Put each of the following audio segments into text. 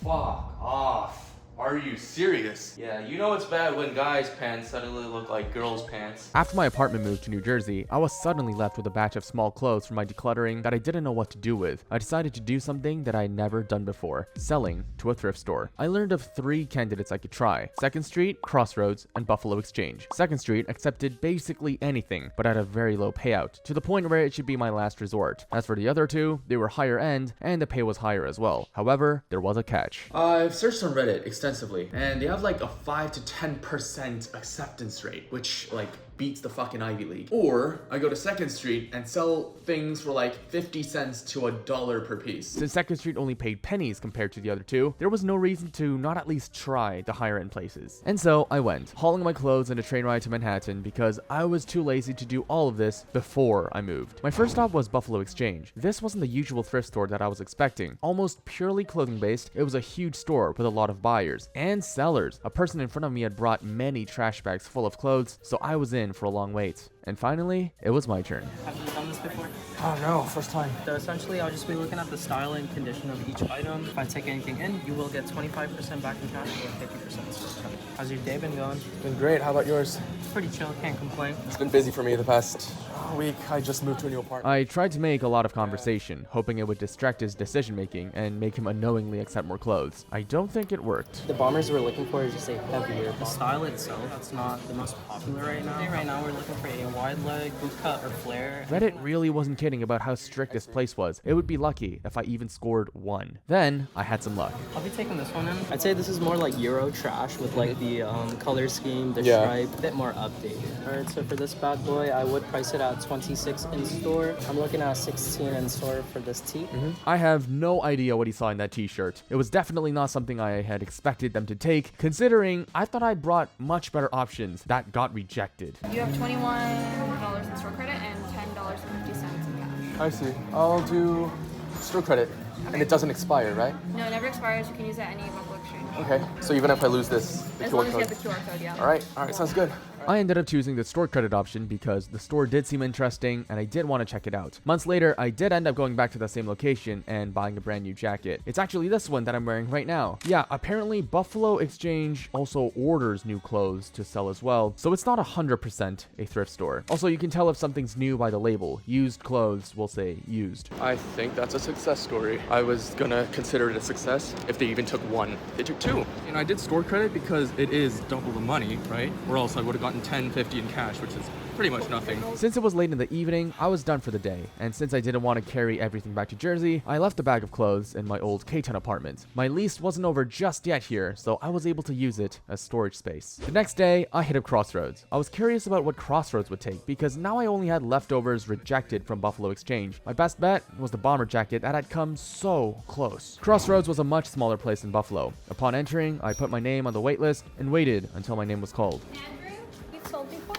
Fuck off. Are you serious? Yeah, you know it's bad when guys' pants suddenly look like girls' pants. After my apartment moved to New Jersey, I was suddenly left with a batch of small clothes from my decluttering that I didn't know what to do with. I decided to do something that I had never done before, selling to a thrift store. I learned of 3 candidates I could try: 2nd Street, Crossroads, and Buffalo Exchange. 2nd Street accepted basically anything, but at a very low payout, to the point where it should be my last resort. As for the other 2, they were higher end, and the pay was higher as well. However, there was a catch. I've searched on Reddit extensively, and they have like a 5 to 10% acceptance rate, which like beats the fucking Ivy League. Or I go to 2nd Street and sell things for like 50 cents to $1 per piece. Since 2nd Street only paid pennies compared to the other 2, there was no reason to not at least try the higher end places. And so I went, hauling my clothes in a train ride to Manhattan because I was too lazy to do all of this before I moved. My first stop was Buffalo Exchange. This wasn't the usual thrift store that I was expecting. Almost purely clothing based, it was a huge store with a lot of buyers and sellers. A person in front of me had brought many trash bags full of clothes, so I was in for a long wait. And finally, it was my turn. Have you done this before? Oh no, first time. So essentially, I'll just be looking at the style and condition of each item. If I take anything in, you will get 25% back in cash or 50% store credit. How's your day been going? It's been great. How about yours? Pretty chill, can't complain. It's been busy for me the past week. I just moved to a new apartment. I tried to make a lot of conversation, hoping it would distract his decision making and make him unknowingly accept more clothes. I don't think it worked. The bombers we're looking for is just a heavier. The style itself, that's not the most popular right now. Right now, we're looking for a wide leg, boot cut, or flare. Reddit really wasn't kidding about how strict this place was. It would be lucky if I even scored 1. Then I had some luck. I'll be taking this one in. I'd say this is more like Euro trash with like the color scheme, the Yeah. stripe, a bit more updated. Alright, so for this bad boy, I would price it at 26 in store. I'm looking at 16 in store for this tee. I have no idea what he saw in that t-shirt. It was definitely not something I had expected them to take, considering I thought I'd brought much better options that got rejected. You have $21 in store credit and $10.50 in cash. I see. I'll do store credit. And it doesn't expire, right? No, it never expires. You can use it at any Buffalo Exchange. Okay. So even if I lose this, the As QR long as you code. have the QR code, yeah. All right, sounds good. I ended up choosing the store credit option because the store did seem interesting and I did want to check it out. Months later, I did end up going back to the same location and buying a brand new jacket. It's actually this one that I'm wearing right now. Yeah, apparently Buffalo Exchange also orders new clothes to sell as well, so it's not 100% a thrift store. Also, you can tell if something's new by the label. Used clothes will say used. I think that's a success story. I was gonna consider it a success if they even took 1. They took 2. And I did store credit because it is double the money, right? Or else I would have gotten $10.50 in cash, which is pretty much nothing. Since it was late in the evening, I was done for the day, and since I didn't want to carry everything back to Jersey, I left the bag of clothes in my old K-Town apartment. My lease wasn't over just yet here, so I was able to use it as storage space. The next day, I hit up Crossroads. I was curious about what Crossroads would take, because now I only had leftovers rejected from Buffalo Exchange. My best bet was the bomber jacket that had come so close. Crossroads was a much smaller place than Buffalo. Upon entering, I put my name on the waitlist and waited until my name was called. Andrew, you've sold before?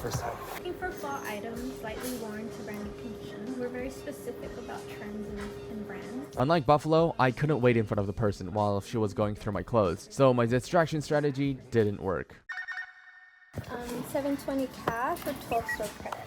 First time. Looking for fall items slightly worn to brand new condition. We're very specific about trends and brands. Unlike Buffalo, I couldn't wait in front of the person while she was going through my clothes, so my distraction strategy didn't work. $720 cash or 12 store credit.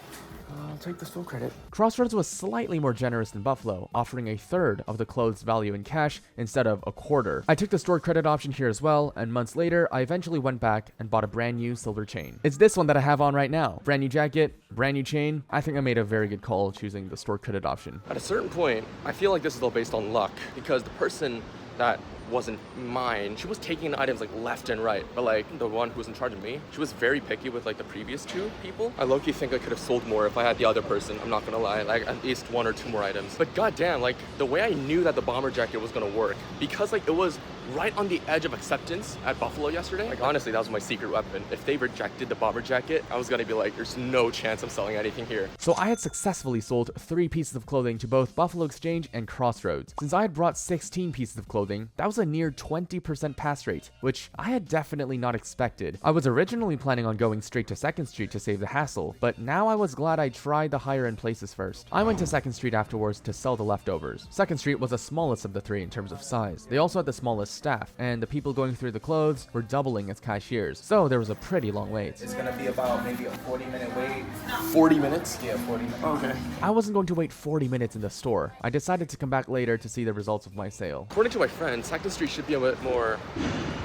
I'll take the store credit. Crossroads was slightly more generous than Buffalo, offering a third of the clothes' value in cash instead of a quarter. I took the store credit option here as well, and months later, I eventually went back and bought a brand new silver chain. It's this one that I have on right now. Brand new jacket, brand new chain. I think I made a very good call choosing the store credit option. At a certain point, I feel like this is all based on luck because the person that wasn't mine, she was taking items like left and right, but like the one who was in charge of me, she was very picky with like the previous 2 people. I low-key think I could have sold more if I had the other person, I'm not gonna lie, like at least 1 or 2 more items. But goddamn, like the way I knew that the bomber jacket was gonna work, because like it was right on the edge of acceptance at Buffalo yesterday, like honestly that was my secret weapon. If they rejected the bomber jacket, I was gonna be like, there's no chance I'm selling anything here. So I had successfully sold 3 pieces of clothing to both Buffalo Exchange and Crossroads. Since I had brought 16 pieces of clothing, that was a near 20% pass rate, which I had definitely not expected. I was originally planning on going straight to 2nd Street to save the hassle, but now I was glad I tried the higher end places first. I went to 2nd Street afterwards to sell the leftovers. 2nd Street was the smallest of the 3 in terms of size. They also had the smallest staff, and the people going through the clothes were doubling as cashiers, so there was a pretty long wait. It's gonna be about maybe a 40-minute wait. 40 minutes? Yeah, 40 minutes. Okay. I wasn't going to wait 40 minutes in the store. I decided to come back later to see the results of my sale. According to my friend, 2nd Second Street should be a bit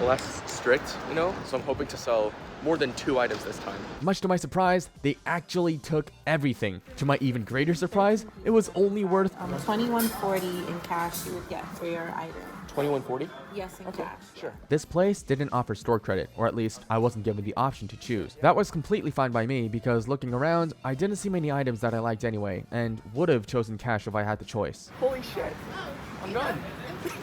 less strict, you know? So I'm hoping to sell more than 2 items this time. Much to my surprise, they actually took everything. To my even greater surprise, it was only worth $21.40 in cash you would get for your item. $21.40? Yes, in cash. Sure. This place didn't offer store credit, or at least I wasn't given the option to choose. That was completely fine by me because looking around, I didn't see many items that I liked anyway, and would have chosen cash if I had the choice. Holy shit. I'm done.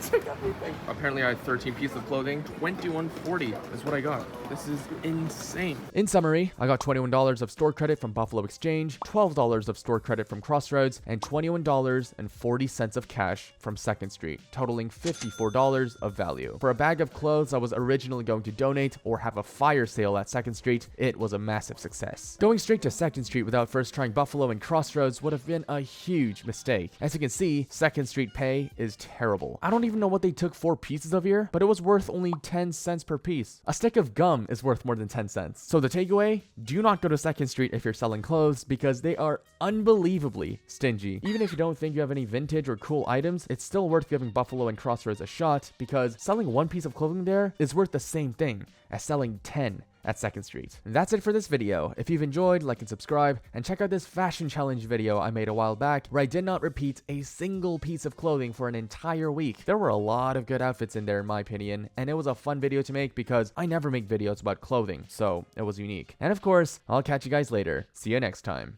Took everything. Apparently I had 13 pieces of clothing. $21.40 is what I got. This is insane. In summary, I got $21 of store credit from Buffalo Exchange, $12 of store credit from Crossroads, and $21.40 of cash from Second Street, totaling $54 of value. For a bag of clothes I was originally going to donate or have a fire sale at Second Street, it was a massive success. Going straight to Second Street without first trying Buffalo and Crossroads would have been a huge mistake. As you can see, Second Street pay is terrible. I don't even know what they took 4 pieces of here, but it was worth only 10 cents per piece. A stick of gum is worth more than 10 cents. So the takeaway, do not go to Second Street if you're selling clothes because they are unbelievably stingy. Even if you don't think you have any vintage or cool items, it's still worth giving Buffalo and Crossroads a shot because selling 1 piece of clothing there is worth the same thing as selling 10 at Second Street. And that's it for this video. If you've enjoyed, like and subscribe, and check out this fashion challenge video I made a while back where I did not repeat a single piece of clothing for an entire week. There were a lot of good outfits in there in my opinion, and it was a fun video to make because I never make videos about clothing, so it was unique. And of course, I'll catch you guys later. See you next time.